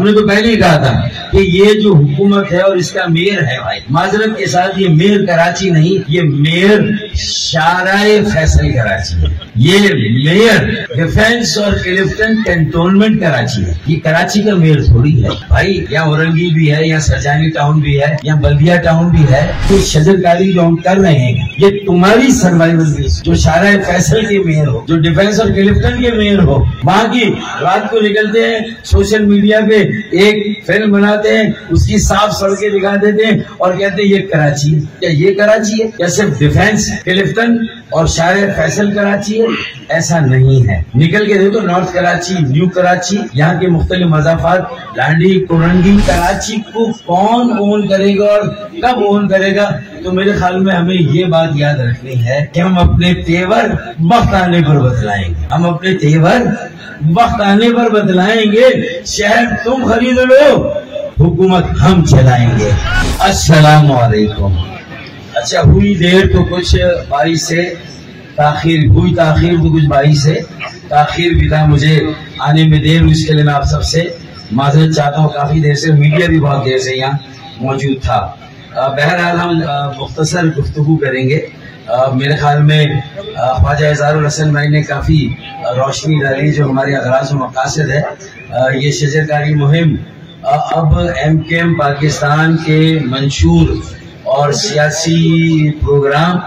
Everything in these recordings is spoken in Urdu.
ہم نے تو پہلے ہی کہا تھا کہ یہ جو حکومت ہے اور اس کا میئر ہے بھائی، معذرت کے ساتھ یہ میئر کراچی نہیں، یہ میئر شارع فیصل کراچی ہے، یہ میئر ڈیفینس اور کلفٹن کینٹونمنٹ کراچی ہے، یہ کراچی کا میئر تھوڑی ہے بھائی۔ یہاں اورنگی بھی ہے، یہاں سرجانی ٹاؤن بھی ہے، یہاں بلدیہ ٹاؤن بھی ہے۔ یہ شجرکاری جو ہم کر رہے ہیں یہ تمہاری سروائیول بیس، جو شارع فیصل کے میئر ہو، جو ڈیفینس اور کلفٹن کے میئر ہو، وہاں کی رات کو نکلتے ہیں سوشل میڈیا پہ ایک فلم بناتے ہیں، اس کی صاف سڑکیں دکھا دیتے ہیں اور کہتے ہیں یہ کراچی ہے۔ کیا یہ کراچی ہے؟ کیا صرف ڈیفینس کلفٹن اور شارع فیصل کراچی ہے؟ ایسا نہیں ہے۔ نکل کے دیکھو نارتھ کراچی، نیو کراچی، یہاں کے مختلف مضافات، لانڈی، کورنگی، کراچی کو کون اون کرے گا اور کب اون کرے گا؟ تو میرے خیال میں ہمیں یہ بات یاد رکھنی ہے کہ ہم اپنے تیور وقت آنے پر بدلائیں گے، ہم اپنے تیور وقت آنے پر بدلائیں گے۔ شہر تم خرید لو، حکومت ہم چلائیں گے۔ السلام علیکم۔ اچھا ہوئی دیر تو کچھ بارش سے تاخیر ہوئی، تاخیر تو کچھ بارش سے تاخیر بھی تھا، مجھے آنے میں دیر ہوئی، اس کے لیے میں آپ سب سے معذرت چاہتا ہوں۔ کافی دیر سے میڈیا بھی بہت دیر سے یہاں موجود تھا۔ بہرحال ہم مختصر گفتگو کریں گے۔ میرے خیال میں خواجہ اظہار الحسن بھائی نے کافی روشنی ڈالی جو ہمارے اغراض و مقاصد ہے۔ یہ شجرکاری مہم اب ایم کے ایم پاکستان کے منشور اور سیاسی پروگرام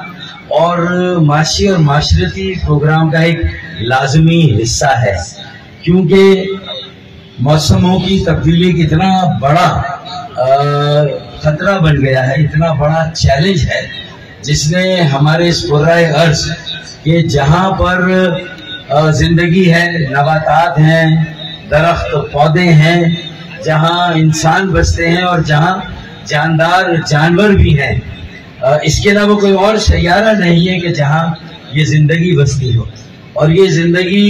اور معاشی اور معاشرتی پروگرام کا ایک لازمی حصہ ہے، کیونکہ موسموں کی تبدیلی کی اتنا بڑا خطرہ بن گیا ہے، اتنا بڑا چیلنج ہے جس نے ہمارے اس کرۂ ارض کے جہاں پر زندگی ہے، نباتات ہیں، درخت پودے ہیں، جہاں انسان بستے ہیں اور جہاں جاندار جانور بھی ہیں، اس کے علاوہ کوئی اور سیارہ نہیں ہے کہ جہاں یہ زندگی بستی ہو۔ اور یہ زندگی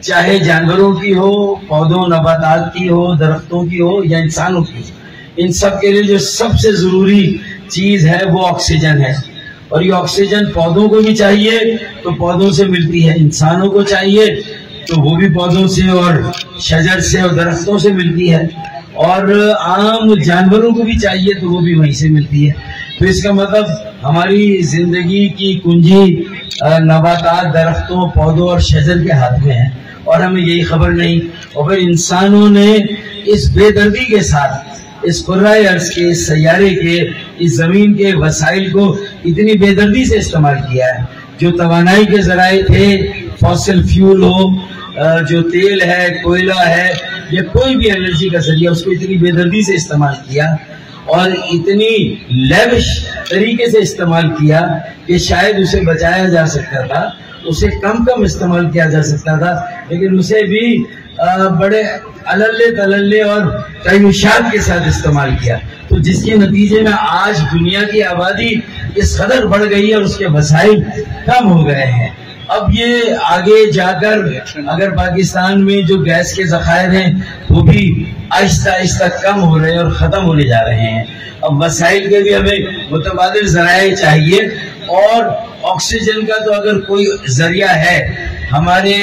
چاہے جانوروں کی ہو، پودوں نباتات کی ہو، درختوں کی ہو یا انسانوں کی، ان سب کے لیے جو سب سے ضروری چیز ہے وہ آکسیجن ہے۔ اور یہ آکسیجن پودوں کو بھی چاہیے تو پودوں سے ملتی ہے، انسانوں کو چاہیے تو وہ بھی پودوں سے اور شجر سے اور درختوں سے ملتی ہے، اور عام جانوروں کو بھی چاہیے تو وہ بھی وہیں سے ملتی ہے۔ تو اس کا مطلب ہماری زندگی کی کنجی نباتات، درختوں، پودوں اور شجر کے ہاتھ میں ہے، اور ہمیں یہی خبر نہیں۔ اور پھر انسانوں نے اس بے دردی کے ساتھ اس کرۂ ارض کے، اس سیارے کے، اس زمین کے وسائل کو اتنی بے دردی سے استعمال کیا ہے۔ جو توانائی کے ذرائع تھے، فوسل فیول ہو، جو تیل ہے، کوئلہ ہے، یا کوئی بھی انرجی کا ذریعہ، اس کو اتنی بے دردی سے استعمال کیا اور اتنی لیوش طریقے سے استعمال کیا کہ شاید اسے بچایا جا سکتا تھا، اسے کم استعمال کیا جا سکتا تھا، لیکن اسے بھی بڑے عللے تللے اور تعیشات کے ساتھ استعمال کیا، تو جس کے نتیجے میں آج دنیا کی آبادی اس قدر بڑھ گئی ہے اور اس کے وسائل کم ہو گئے ہیں۔ اب یہ آگے جا کر اگر پاکستان میں جو گیس کے ذخائر ہیں وہ بھی آہستہ آہستہ کم ہو رہے ہیں اور ختم ہونے جا رہے ہیں۔ اب وسائل کے بھی ہمیں متبادل ذرائع چاہیے، اور آکسیجن کا تو اگر کوئی ذریعہ ہے ہمارے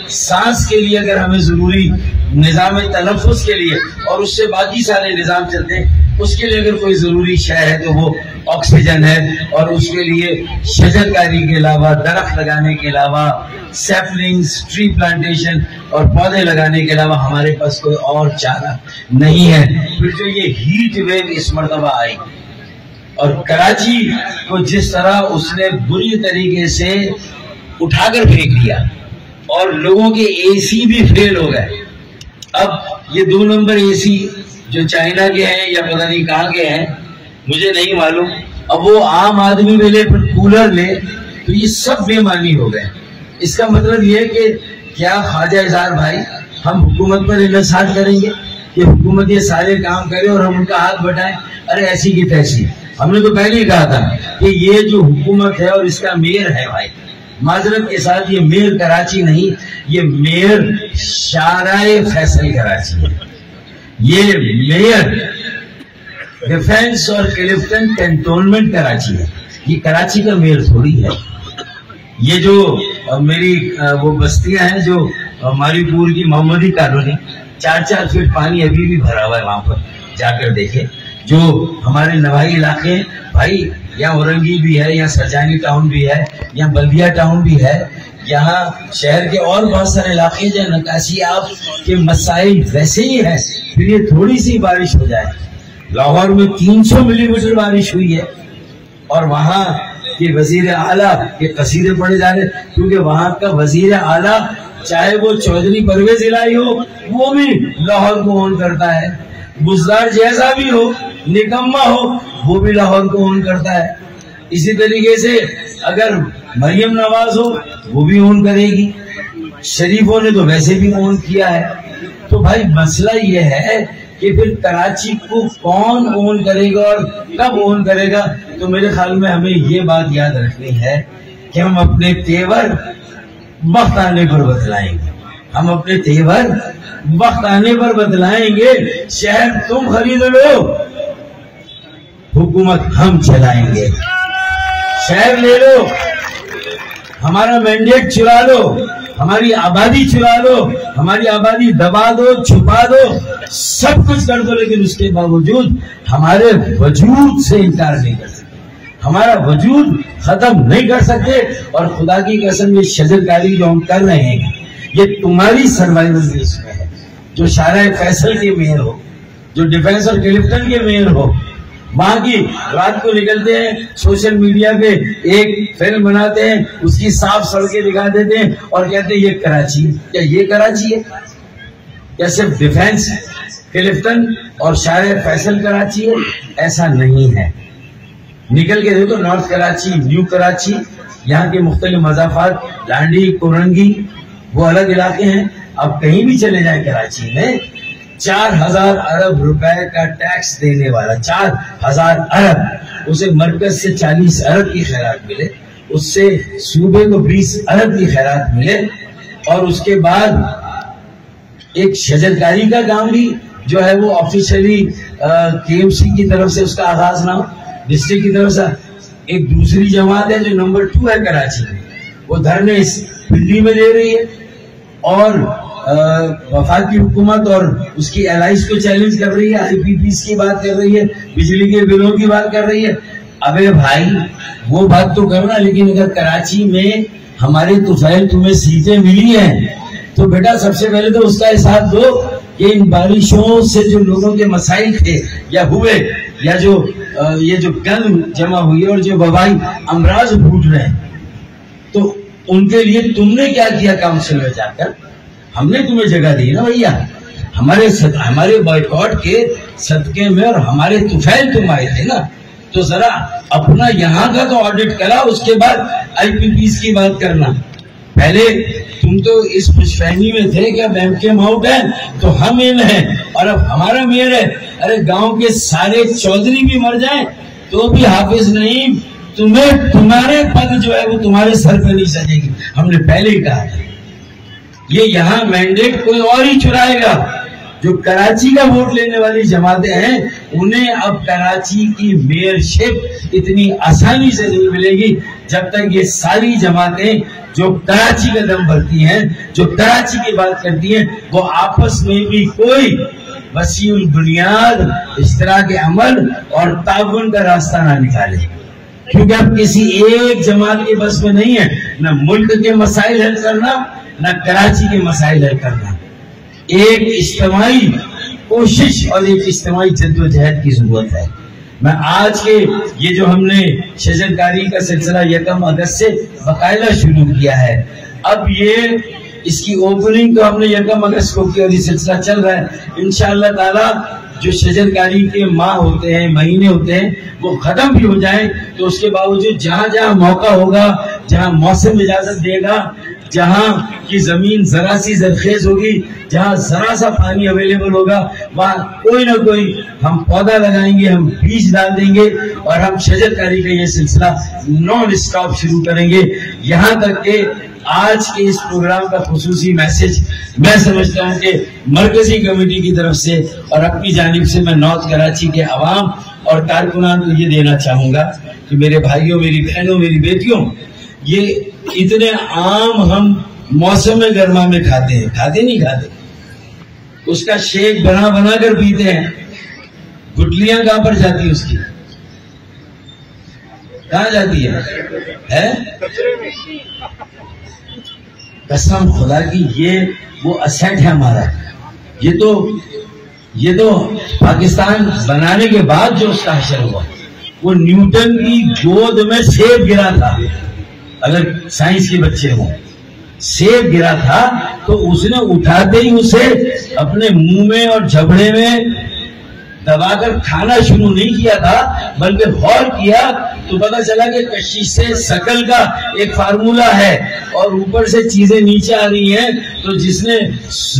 سانس کے لیے، اگر ہمیں ضروری نظام تنفس کے لیے، اور اس سے باقی سارے نظام چلتے ہیں، اس کے لیے اگر کوئی ضروری شے ہے تو وہ آکسیجن ہے، اور اس کے لیے شجرکاری کے علاوہ، درخت لگانے کے علاوہ، سیپلنگز، ٹری پلانٹیشن اور پودے لگانے کے علاوہ ہمارے پاس کوئی اور چارہ نہیں ہے۔ پھر جو یہ ہیٹ ویو اس مرتبہ آئی اور کراچی کو جس طرح اس نے بری طریقے سے اٹھا کر پھینک دیا اور لوگوں کے اے سی بھی فیل ہو گئے۔ اب یہ 2 نمبر اے سی جو چائنا کے ہیں یا پتہ نہیں کہاں کے ہیں مجھے نہیں معلوم، اب وہ عام آدمی میں لے پھر کولر لے تو یہ سب بے معنی ہو گئے۔ اس کا مطلب یہ کہ کیا خواجہ اظہار بھائی ہم حکومت پر انحصار کریں گے کہ حکومت یہ سارے کام کرے اور ہم ان کا ہاتھ بٹائیں؟ ارے ایسی کی تیسی، ہم نے تو پہلے ہی کہا تھا کہ یہ جو حکومت ہے اور اس کا میئر ہے بھائی، معذرت کے ساتھ یہ میئر کراچی نہیں، یہ میئر شارع فیصل کراچی ہے، یہ میئر ڈیفینس اور کلفٹن کینٹونمنٹ کراچی ہے، یہ کراچی کا میئر تھوڑی ہے۔ یہ جو میری وہ بستیاں ہیں جو ماری پور کی محمدی کالونی، 4-4 فٹ پانی ابھی بھی بھرا ہوا ہے وہاں پر، جا کر دیکھیں. جو ہمارے نواحی علاقے بھائی، یہاں اورنگی بھی ہے، یہاں سرجانی ٹاؤن بھی ہے، یہاں بلدیا ٹاؤن بھی ہے، یہاں شہر کے اور بہت سارے علاقے جو نکاسی آب کے مسائل ویسے ہی ہیں. پھر یہ تھوڑی سی بارش ہو جائے، لاہور میں 300 ملی میٹر بارش ہوئی ہے، اور وہاں کے وزیر اعلیٰ کے قصیدے پڑھے جا رہے، کیونکہ وہاں کا وزیر اعلیٰ چاہے وہ چودھری پرویز الہی ہو، وہ بھی لاہور کو اون کرتا ہے. بزدار جیسا بھی ہو، نکما ہو، وہ بھی لاہور کو اون کرتا ہے. اسی طریقے سے اگر مریم نواز ہو، وہ بھی اون کرے گی. شریفوں نے تو ویسے بھی اون کیا ہے. تو بھائی مسئلہ یہ ہے کہ پھر کراچی کو کون اون کرے گا اور کب اون کرے گا. تو میرے خیال میں ہمیں یہ بات یاد رکھنی ہے کہ ہم اپنے تیور وقت آنے پر بتلائیں گے. ہم اپنے تیور وقت آنے پر بتلائیں گے. شہر تم خرید لو، حکومت ہم چلائیں گے. شہر لے لو، ہمارا مینڈیٹ چرا لو، ہماری آبادی چرا لو، ہماری آبادی دبا دو، چھپا دو، سب کچھ کر دو، لیکن اس کے باوجود ہمارے وجود سے انکار نہیں کر سکتے، ہمارا وجود ختم نہیں کر سکتے. اور خدا کی قسم یہ شجر کاری جو ہم کر رہے ہیں، یہ تمہاری سروائیول بیس میں ہے. جو شارع فیصل کے میئر ہو، جو ڈیفنس اور کلفٹن کے میئر ہو، وہاں کی رات کو نکلتے ہیں سوشل میڈیا پہ ایک فلم بناتے ہیں، اس کی صاف سڑکیں دکھا دیتے ہیں اور کہتے ہیں یہ کراچی. کیا یہ کراچی ہے؟ کیا صرف ڈیفنس کلفٹن اور شارع فیصل کراچی ہے؟ ایسا نہیں ہے. نکل کے دیکھو نارتھ کراچی، نیو کراچی، یہاں کے مختلف مضافات، لانڈی، کورنگی، وہ الگ علاقے ہیں. اب کہیں بھی چلے جائیں کراچی میں 4,000 ارب روپے کا ٹیکس دینے والا، 4,000 ارب، اسے مرکز سے 40 ارب کی خیرات ملے، اس سے صوبے کو 20 ارب کی خیرات ملے، اور اس کے بعد ایک شجرکاری کا کام بھی جو ہے وہ آفیشلی KMC کی طرف سے اس کا آغاز نہ ہو، ڈسٹرکٹ کی طرف سے. ایک دوسری جماعت ہے جو نمبر 2 ہے کراچی میں، وہ دھرنے اس پنڈی میں دے رہی ہے اور وفاقی حکومت اور اس کی الائز کو چیلنج کر رہی ہے، IPPs کی بات کر رہی ہے، بجلی کے بلوں کی بات کر رہی ہے. ابے بھائی وہ بات تو کرنا، لیکن اگر کراچی میں ہمارے طفیل تمہیں سیٹیں ملی ہیں تو بیٹا سب سے پہلے تو اس کا احساس دو کہ ان بارشوں سے جو لوگوں کے مسائل تھے یا ہوئے، یا جو یہ جو گند جمع ہوئی اور جو وبائی امراض پھوٹ رہے ہیں، تو ان کے لیے تم نے کیا کیا کاؤنسل میں جا کر؟ ہم نے تمہیں جگہ دی نا بھیا، ہمارے بائیکاٹ کے صدقے میں، اور ہمارے طفیل تم آئے تھے نا. تو ذرا اپنا یہاں کا تو آڈٹ کرا، اس کے بعد IPPs کی بات کرنا. پہلے تم تو اس خوش فہمی میں تھے کہ اب MKM آؤٹ ہے تو ہم ان ہیں اور اب ہمارا میئر ہے. ارے گاؤں کے سارے چودھری بھی مر جائیں تو بھی حافظ نہیں، تمہیں تمہارے پد جو ہے وہ تمہارے سر پہ نہیں سجے گی. ہم نے پہلے ہی کہا تھا یہ یہاں مینڈیٹ کوئی اور ہی چرائے گا. جو کراچی کا ووٹ لینے والی جماعتیں ہیں انہیں اب کراچی کی میئرشپ اتنی آسانی سے نہیں ملے گی جب تک یہ ساری جماعتیں جو کراچی کا دم بھرتی ہیں، جو کراچی کی بات کرتی ہیں، وہ آپس میں بھی کوئی وسیع البنیاد اشتراک عمل اور تعاون کا راستہ نہ نکالے. کیونکہ اب کسی ایک جماعت کے بس میں نہیں ہے نہ ملک کے مسائل حل کرنا، نہ کراچی کے مسائل حل کرنا. ایک اجتماعی کوشش اور ایک اجتماعی جدوجہد کی ضرورت ہے. میں آج کے یہ جو ہم نے شجرکاری کا سلسلہ 1 اگست سے باقاعدہ شروع کیا ہے، اب یہ اس کی اوپننگ تو ہم نے 1 اگست کو کی اور یہ سلسلہ چل رہا ہے. انشاءاللہ تعالی جو شجرکاری کے ماہ ہوتے ہیں، مہینے ہوتے ہیں، وہ ختم بھی ہو جائیں تو اس کے باوجود جہاں جہاں موقع ہوگا، جہاں موسم اجازت دے گا، جہاں کی زمین ذرا سی زرخیز ہوگی، جہاں ذرا سا پانی اویلیبل ہوگا، وہاں کوئی نہ کوئی ہم پودا لگائیں گے، ہم بیج ڈال دیں گے اور ہم شجرکاری کا یہ سلسلہ نان اسٹاپ شروع کریں گے. یہاں تک کہ آج کے اس پروگرام کا خصوصی میسج میں سمجھتا ہوں کہ مرکزی کمیٹی کی طرف سے اور اپنی جانب سے میں نارتھ کراچی کے عوام اور کارکنان کو یہ دینا چاہوں گا کہ میرے بھائیوں، میری بہنوں، میری بیٹیوں، یہ اتنے عام ہم موسم گرما میں کھاتے ہیں، کھاتے نہیں کھاتے. اس کا شیک بنا بنا کر پیتے ہیں. گٹلیاں کہاں پر جاتی اس کی؟ کہاں جاتی ہے؟ قسم خدا کی یہ وہ اسیٹ ہے ہمارا. یہ تو پاکستان بنانے کے بعد جو اس کا حشر ہوا، وہ نیوٹن کی گود میں سیب گرا تھا. اگر سائنس کے بچے ہوں، سیب گرا تھا تو اس نے اٹھاتے ہی اسے اپنے منہ میں اور جھبڑے میں دبا کر کھانا شروع نہیں کیا تھا، بلکہ غور کیا تو پتا چلا کہ کشش سے ثقل کا ایک فارمولا ہے اور اوپر سے چیزیں نیچے آ رہی ہیں. تو جس نے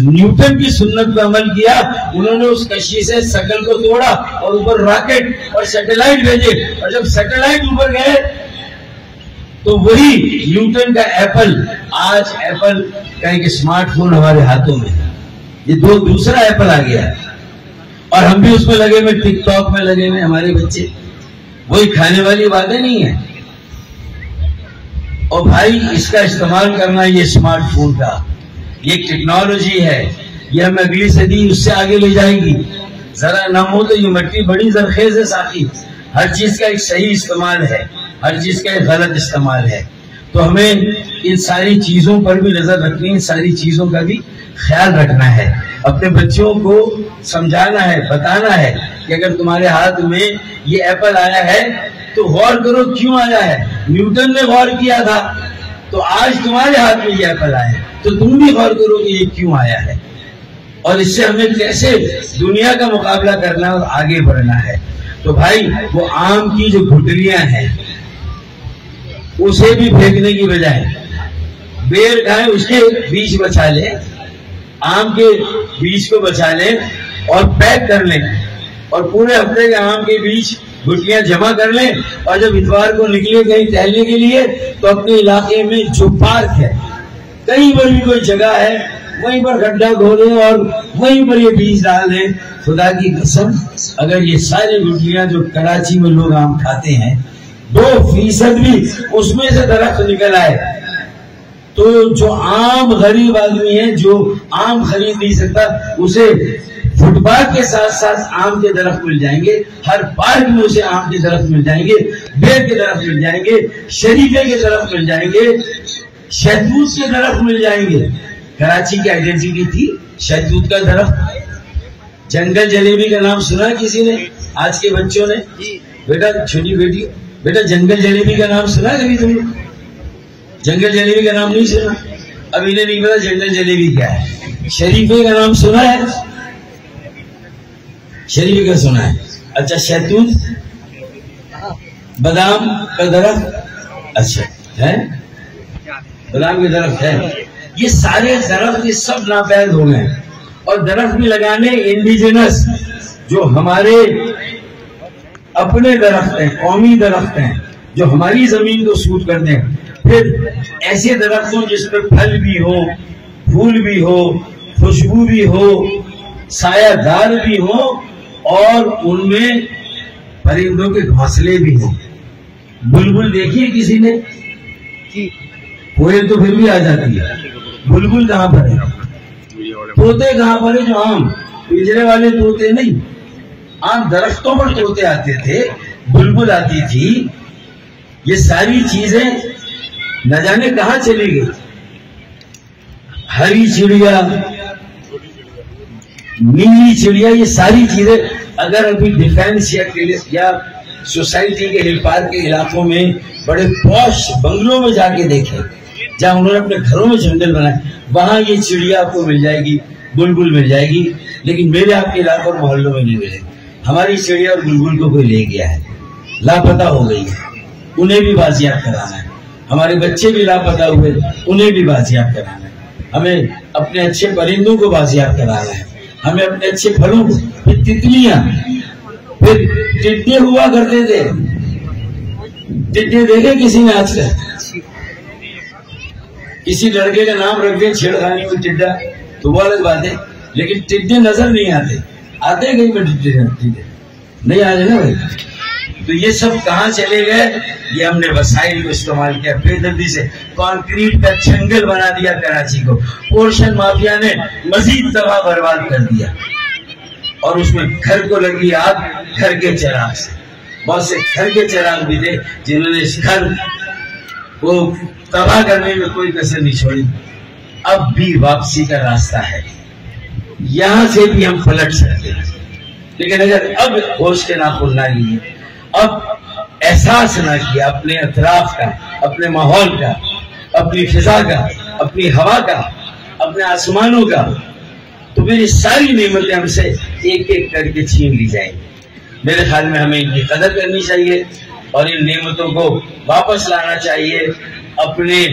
نیوٹن کی سنت پہ عمل کیا، انہوں نے اس کشش سے ثقل کو توڑا اور اوپر راکٹ اور سیٹلائٹ بھیجے، اور جب سیٹلائٹ اوپر گئے تو وہی نیوٹن کا ایپل، آج ایپل کا ایک اسمارٹ فون ہمارے ہاتھوں میں. یہ دوسرا ایپل آ گیا ہے اور ہم بھی اس میں لگے ہوئے، ٹک ٹاک میں لگے ہوئے. ہمارے بچے وہی کھانے والی باتیں نہیں ہیں. اور بھائی اس کا استعمال کرنا، یہ اسمارٹ فون کا یہ ٹیکنالوجی ہے، یہ ہم اگلی صدی اس سے آگے لے جائے گی. ذرا نہ ہو تو یہ مٹی بڑی زرخیز ہے ساتھی. ہر چیز کا ایک صحیح استعمال ہے، ہر چیز کا ایک غلط استعمال ہے. تو ہمیں ان ساری چیزوں پر بھی نظر رکھنی، ان ساری چیزوں کا بھی خیال رکھنا ہے. اپنے بچوں کو سمجھانا ہے، بتانا ہے کہ اگر تمہارے ہاتھ میں یہ ایپل آیا ہے تو غور کرو کیوں آیا ہے. نیوٹن نے غور کیا تھا تو آج تمہارے ہاتھ میں یہ ایپل آیا ہے، تو تم بھی غور کرو کہ یہ کیوں آیا ہے اور اس سے ہمیں کیسے دنیا کا مقابلہ کرنا اور آگے بڑھنا ہے. تو بھائی وہ آم کی جو گٹلیاں ہیں اسے بھی پھینکنے کی بجائے بیل کھائیں، اس کے بیج بچا لیں، آم کے بیج کو بچا لیں اور پیک کر لیں، اور پورے ہفتے کے آم کے بیج گٹلیاں جمع کر لیں، اور جب اتوار کو نکلے کہیں ٹہلنے کے لیے تو اپنے علاقے میں جو پارک ہے، کہیں پر بھی کوئی جگہ ہے، وہیں پر گڈھا کھودیں اور وہیں پر یہ بیج ڈال دیں. خدا کی قسم اگر یہ ساری گٹلیاں جو کراچی میں لوگ آم کھاتے ہیں 2% بھی اس میں سے درخت نکل آئے تو جو عام غریب آدمی ہے جو آم خرید نہیں سکتا، اسے فٹ پاتھ کے ساتھ ساتھ آم کے درخت مل جائیں گے. ہر پارک میں اسے آم کے درخت مل جائیں گے، بیر کے درخت مل جائیں گے، شریفے کے درخت مل جائیں گے، شہتوت کے درخت مل جائیں گے. کراچی کی آئیڈینٹی تھی شہتوت کا درخت. جنگل جلیبی کا نام سنا کسی نے؟ آج کے بچوں نے؟ بیٹا چھوٹی بیٹی، بیٹا جنگل جلیبی کا نام سنا کبھی تم نے؟ جنگل جلیبی کا نام نہیں سنا؟ اب انہیں نہیں پتا جنگل جلیبی کیا ہے. شریفے کا نام سنا ہے؟ شریفے کا سنا ہے. اچھا شہتوت، بادام کا درخت، اچھا ہے بادام کے درخت ہے. یہ سارے درخت یہ سب ناپید ہو گئے، اور درخت بھی لگانے انڈیجنس جو ہمارے اپنے درخت ہیں، قومی درخت ہیں جو ہماری زمین کو سوٹ کرتے ہیں. پھر ایسے درخت ہوں جس پہ پھل بھی ہو، پھول بھی ہو، خوشبو بھی ہو، سایہ دار بھی ہو، اور ان میں پرندوں کے گھونسلے بھی ہوں. بلبل دیکھیے کسی نے؟ کوئل تو پھر بھی آ جاتی ہے، بلبل کہاں پر ہے؟ طوطے کہاں پر ہے؟ جو عام پنجرے والے طوطے نہیں، عام درختوں پر طوطے آتے تھے، بلبل آتی تھی. یہ ساری چیزیں نہ جانے کہاں چلی گئی. ہری چڑیا، نیلی چڑیا، یہ ساری چیزیں اگر ابھی ڈیفینس یا سوسائٹی کے ہل پارک کے علاقوں میں بڑے پوش بنگلوں میں جا کے دیکھیں جہاں انہوں نے اپنے گھروں میں جنگل بنائے، وہاں یہ چڑیا آپ کو مل جائے گی، بلبل مل جائے گی. لیکن میرے آپ کے علاقوں اور محلوں میں نہیں ملے گی. ہماری چڑیا اور بلبل کو کوئی لے گیا ہے، لاپتہ ہو گئی ہے، انہیں بھی بازیاب کرانا ہے. ہمارے بچے بھی لاپتہ ہوئے، انہیں بھی بازیاب کرانا ہے. ہمیں اپنے اچھے پرندوں کو بازیاب کرانا ہے، ہمیں اپنے اچھے پھلوں کو. پھر تتلیاں، پھر ٹڈے ہوا کرتے تھے. ٹڈے دیکھے کسی نے آج تک؟ کسی لڑکے کا نام رکھ دیں چھیڑخانی میں ٹڈا تو وہ الگ بات ہے، لیکن ٹڈے نظر نہیں آتے. آتے کہیں پہ ٹڈے نہیں آ رہے نا بھائی. تو یہ سب کہاں چلے گئے؟ یہ ہم نے وسائل کو استعمال کیا، بے دردی سے کانکریٹ کا جنگل بنا دیا کراچی کو، پورشن مافیا نے مزید تباہ برباد کر دیا، اور اس میں گھر کو لگی آگ گھر کے چراغ سے۔ بہت سے گھر کے چراغ بھی تھے جنہوں نے اس گھر کو تباہ کرنے میں کوئی کسر نہیں چھوڑی۔ اب بھی واپسی کا راستہ ہے، یہاں سے بھی ہم پلٹ سکتے ہیں، لیکن اگر اب ہوش کے ناخن نہ لیے، اب احساس نہ کیا اپنے اطراف کا، اپنے ماحول کا، اپنی فضا کا، اپنی ہوا کا، اپنے آسمانوں کا، تو پھر یہ ساری نعمتیں ہم سے ایک ایک کر کے چھین لی جائیں گی۔ میرے خیال میں ہمیں ان کی قدر کرنی چاہیے اور ان نعمتوں کو واپس لانا چاہیے۔ اپنے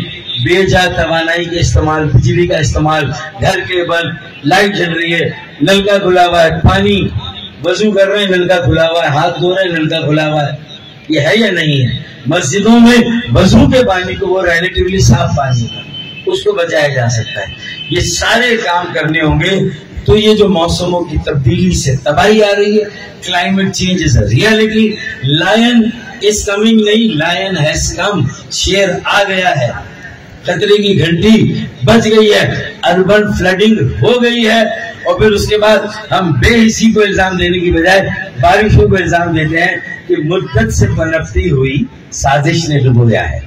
بے جا توانائی کے استعمال، بجلی کا استعمال، گھر کے بل، لائٹ جل رہی ہے، نلکا کھلا ہوا ہے، پانی وضو کر رہے ہیں نلکا کھلا ہوا ہے، ہاتھ دھو رہے ہیں نلکا کھلا ہوا ہے، یہ ہے یا نہیں ہے؟ مسجدوں میں وضو کے پانی کو، وہ ریلیٹیولی صاف پانی ہے، اس کو بچایا جا سکتا ہے۔ یہ سارے کام کرنے ہوں گے تو یہ جو موسموں کی تبدیلی سے تباہی آ رہی ہے، climate change is a reality, line is coming نہیں، لائن ہیز کم، شیر آ گیا ہے، خطرے کی گھنٹی بج گئی ہے، اربن فلڈنگ ہو گئی ہے، اور پھر اس کے بعد ہم بے حسی کو الزام دینے کی بجائے بارشوں کو الزام دیتے ہیں کہ مدت سے پنپتی ہوئی سازش نے ڈبویا ہے،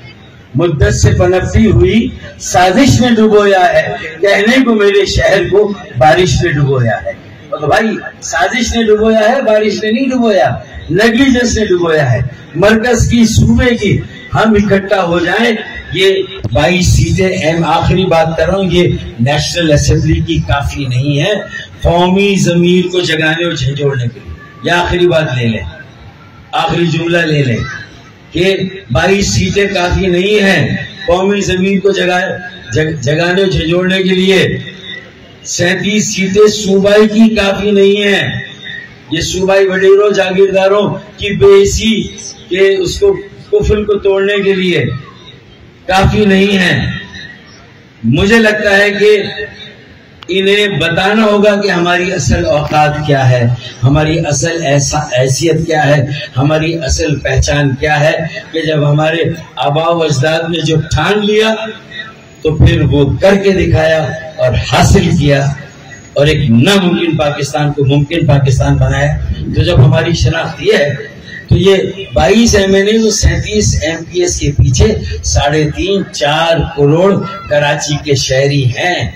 مدت سے پنپتی ہوئی سازش نے ڈبویا ہے، کہنے کو میرے شہر کو بارش نے ڈبویا ہے۔ تو بھائی سازش نے ڈبویا ہے، بارش نے نہیں ڈبویا، نیگلیجنس نے ڈبویا ہے، مرکز کی، صوبے کی۔ ہم اکٹھا ہو جائیں، یہ 22 سیٹیں، آخری بات کر رہا ہوں، یہ نیشنل اسمبلی کی کافی نہیں ہے قومی ضمیر کو جگانے اور جھنجھوڑنے کے لیے۔ یہ آخری بات لے لیں، آخری جملہ لے لیں کہ 22 سیٹیں کافی نہیں ہیں قومی ضمیر کو جگانے اور جھنجھوڑنے کے لیے۔ 37 سیٹیں صوبائی کی کافی نہیں ہیں، یہ صوبائی وڈیروں، جاگیرداروں کی بے حسی کہ اس کو کفر کو توڑنے کے لیے کافی نہیں ہے۔ مجھے لگتا ہے کہ انہیں بتانا ہوگا کہ ہماری اصل اوقات کیا ہے، ہماری اصل حیثیت کیا ہے، ہماری اصل پہچان کیا ہے، کہ جب ہمارے آباء و اجداد نے جو ٹھان لیا تو پھر وہ کر کے دکھایا اور حاصل کیا، اور ایک ناممکن پاکستان کو ممکن پاکستان بنایا۔ تو جب ہماری شناخت یہ ہے تو یہ 22 MNA تو 37 MPS کے پیچھے 3.5-4 کروڑ کراچی کے شہری ہیں،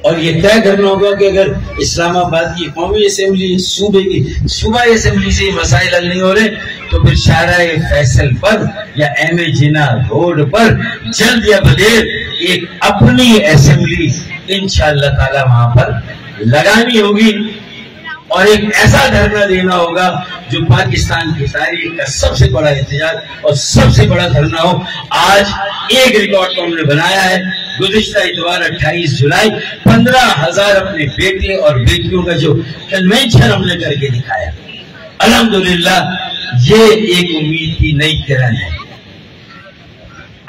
اور یہ طے کرنا ہوگا کہ اگر اسلام آباد کی قومی اسمبلی، صوبے کی صوبائی اسمبلی سے مسائل حل نہیں ہو رہے تو پھر شارع فیصل پر یا ایم جناح روڈ پر جلد یا بدیر ایک اپنی اسمبلی انشاءاللہ تعالی وہاں پر لگانی ہوگی، اور ایک ایسا دھرنا دینا ہوگا جو پاکستان کی تاریخ کا سب سے بڑا احتجاج اور سب سے بڑا دھرنا ہو۔ آج ایک ریکارڈ کو ہم نے بنایا ہے، گزشتہ اتوار 28 جولائی 15,000 اپنے بیٹے اور بیٹیوں کا جو کنونشن ہم نے کر کے دکھایا، الحمدللہ یہ ایک امید کی نئی کرن ہے۔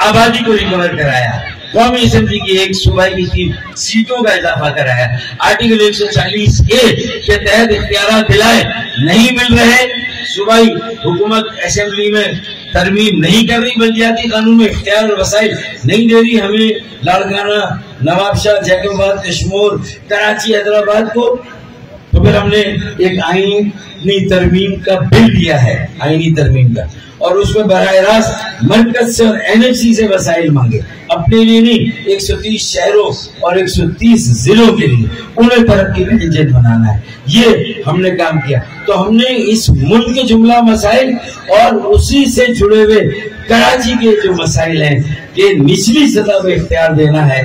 آبادی کو ریکور کرایا، قومی اسمبلی کی ایک صوبائی کی 3 سیٹوں کا اضافہ کرایا، آرٹیکل 140A کے تحت اختیارات دلائے، نہیں مل رہے، صوبائی حکومت اسمبلی میں ترمیم نہیں کر رہی، بلدیاتی قانون میں اختیار اور وسائل نہیں دے رہی ہمیں، لاڑکانہ، نواب شاہ، جیکب آباد، کشمور، کراچی، حیدرآباد کو، تو پھر ہم نے ایک آئینی ترمیم کا بل دیا ہے، آئینی ترمیم کا، اور اس میں براہ راست مرکز سے اور NFC سے وسائل مانگے، اپنے لیے نہیں، 130 شہروں اور 130 ضلعوں کے لیے، انہیں ترقی کا انجن بنانا ہے۔ یہ ہم نے کام کیا، تو ہم نے اس ملک کے جملہ مسائل اور اسی سے جڑے ہوئے کراچی کے جو مسائل ہیں کہ نچلی سطح پہ اختیار دینا ہے،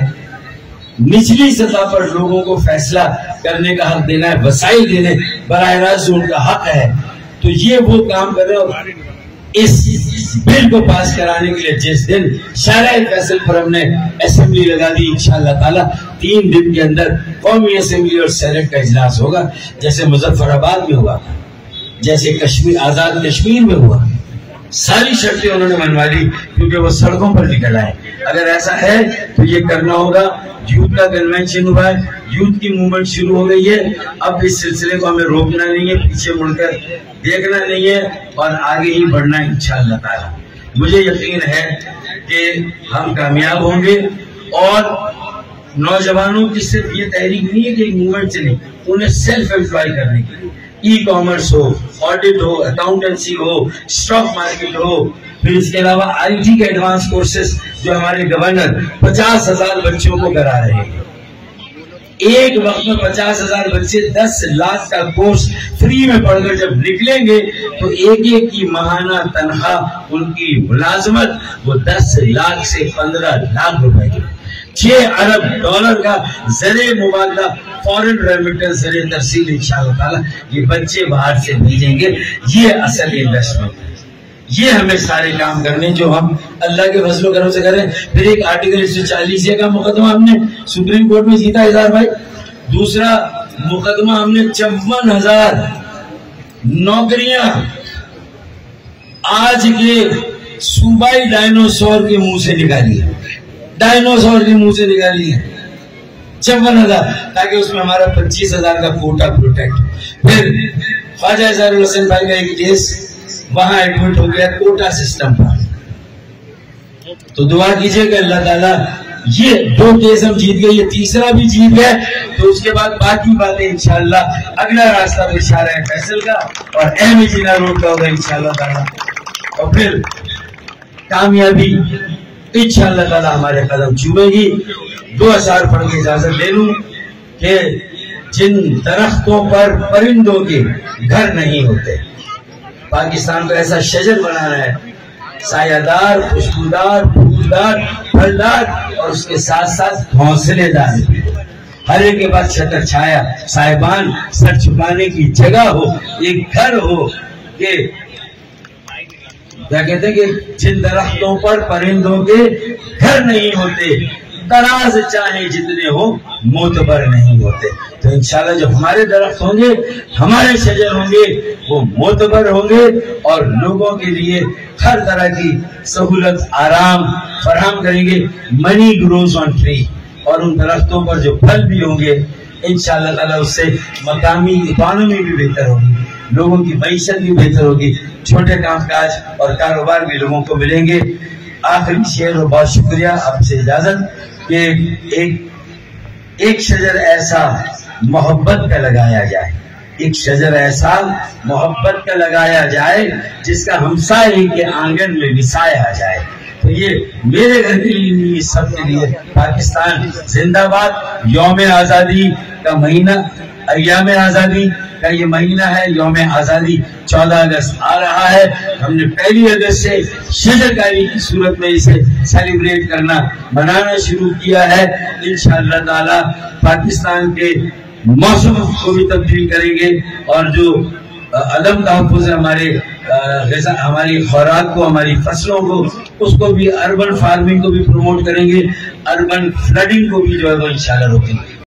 نچلی سطح پر لوگوں کو فیصلہ کرنے کا حق دینا ہے، وسائل دینے براہ راست ان کا حق ہے، تو یہ وہ کام کر رہے ہیں۔ اس بل کو پاس کرانے کے لیے جس دن شارع فیصل پر ہم نے اسمبلی لگا دی، انشاءاللہ تعالی 3 دن کے اندر قومی اسمبلی اور سینٹ کا اجلاس ہوگا، جیسے مظفر آباد میں ہوا، جیسے کشمیر، آزاد کشمیر میں ہوا، ساری شرطیں انہوں نے منوا لی کیونکہ وہ سڑکوں پر نکل آئے. اگر ایسا ہے تو یہ کرنا ہوگا. یوتھ کا کنونشن ہوا ہے, یوتھ کی موومنٹ شروع ہو گئی ہے. اب اس سلسلے کو ہمیں روکنا نہیں ہے, پیچھے مڑ کر دیکھنا نہیں ہے اور آگے ہی بڑھنا ہے انشاءاللہ تعالی. مجھے یقین ہے کہ ہم کامیاب ہوں گے. اور نوجوانوں کی صرف یہ تحریک نہیں ہے کہ ایک موومنٹ چلے, انہیں سیلف امپلائی کرنے کے لیے ای کامرس ہو, آڈٹ ہو, اکاؤنٹنسی ہو, اسٹاک مارکیٹ ہو, پھر اس کے علاوہ آئی ٹی کے ایڈوانس کورسز جو ہمارے گورنر 50,000 بچوں کو کرا رہے ہیں. ایک وقت میں 50,000 بچے 10 لاکھ کا کورس فری میں پڑھ کر جب نکلیں گے تو ایک ایک کی ماہانہ تنخواہ ان کی ملازمت وہ 10 لاکھ سے 15 لاکھ روپے کی, 6 ارب ڈالر کا زر مبادلہ فورن ریمیٹنس زر ترسیل انشاءاللہ تعالی یہ بچے باہر سے بھیجیں گے. یہ اصل انویسٹمنٹ. یہ ہمیں سارے کام کرنے جو ہم اللہ کے فضل و کرم سے کریں. پھر ایک آرٹیکل 140 کا مقدمہ ہم نے سپریم کورٹ میں جیتا اظہار بھائی. دوسرا مقدمہ ہم نے 54,000 نوکریاں آج کے صوبائی ڈائنوسور کے منہ سے نکالی ہے, ڈائنوسور کے منہ سے نکالی ہے 54,000, تاکہ اس میں ہمارا 25,000 کا کوٹا پروٹیکٹ. پھر خواجہ اظہار الحسن بھائی کا ایک کیس وہاں ایڈمٹ ہو گیا کوٹا سسٹم پر. تو دعا کیجئے کہ اللہ تعالیٰ یہ 2 کیس ہم جیت گئے, یہ تیسرا بھی جیت گئے تو اس کے بعد باقی باتیں انشاءاللہ اگلا راستہ اشارہ ہے فیصل کا اور اہم جینا روڈ کا ہوگا انشاءاللہ تعالیٰ. اور پھر کامیابی انشاءاللہ تعالیٰ ہمارے قدم چومے گی. 2 اشعار پڑھ کے اجازت لے لوں کہ جن درختوں پر پرندوں کے گھر نہیں ہوتے, پاکستان کو ایسا شجر بنانا ہے سایہ دار, خوشبودار, پھولدار, پھلدار اور اس کے ساتھ ساتھ گھونسلے دار, ہر ایک کے پاس چھتر چھایا, صاحبان, سر چھپانے کی جگہ ہو, ایک گھر ہو. کہ کیا کہتے ہیں کہ جن درختوں پر پرندوں کے گھر نہیں ہوتے, دراز چاہے جتنے ہو معتبر نہیں ہوتے. تو انشاءاللہ جو ہمارے درخت ہوں گے, ہمارے شجر ہوں گے, وہ معتبر ہوں گے اور لوگوں کے لیے ہر طرح کی سہولت آرام فراہم کریں گے. منی گروز آن ٹری, اور ان درختوں پر جو پھل بھی ہوں گے انشاءاللہ تعالیٰ اس سے مقامی اکانومی بھی بہتر ہوگی, لوگوں کی معیشت بھی بہتر ہوگی, چھوٹے کام کاج اور کاروبار بھی لوگوں کو ملیں گے. آخری شعر اور بہت شکریہ, آپ سے اجازت کہ ایک شجر ایسا محبت کا لگایا جائے, ایک شجر ایسا محبت کا لگایا جائے جس کا ہمسائے کے آنگن میں وسایا جائے. تو یہ میرے گھر کے لیے نہیں, سب کے لیے پاکستان زندہ باد. یوم آزادی کا مہینہ, ایام آزادی کا یہ مہینہ ہے, یوم آزادی 14 اگست آ رہا ہے. ہم نے 1 اگست سے شجرکاری کی صورت میں اسے سیلیبریٹ کرنا منانا شروع کیا ہے. انشاءاللہ تعالی پاکستان کے موسم کو بھی تبدیل کریں گے اور جو عدم تحفظ ہے ہماری خوراک کو, ہماری فصلوں کو, اس کو بھی اربن فارمنگ کو بھی پروموٹ کریں گے, اربن فلڈنگ کو بھی جو ہے وہ انشاءاللہ روکیں گے.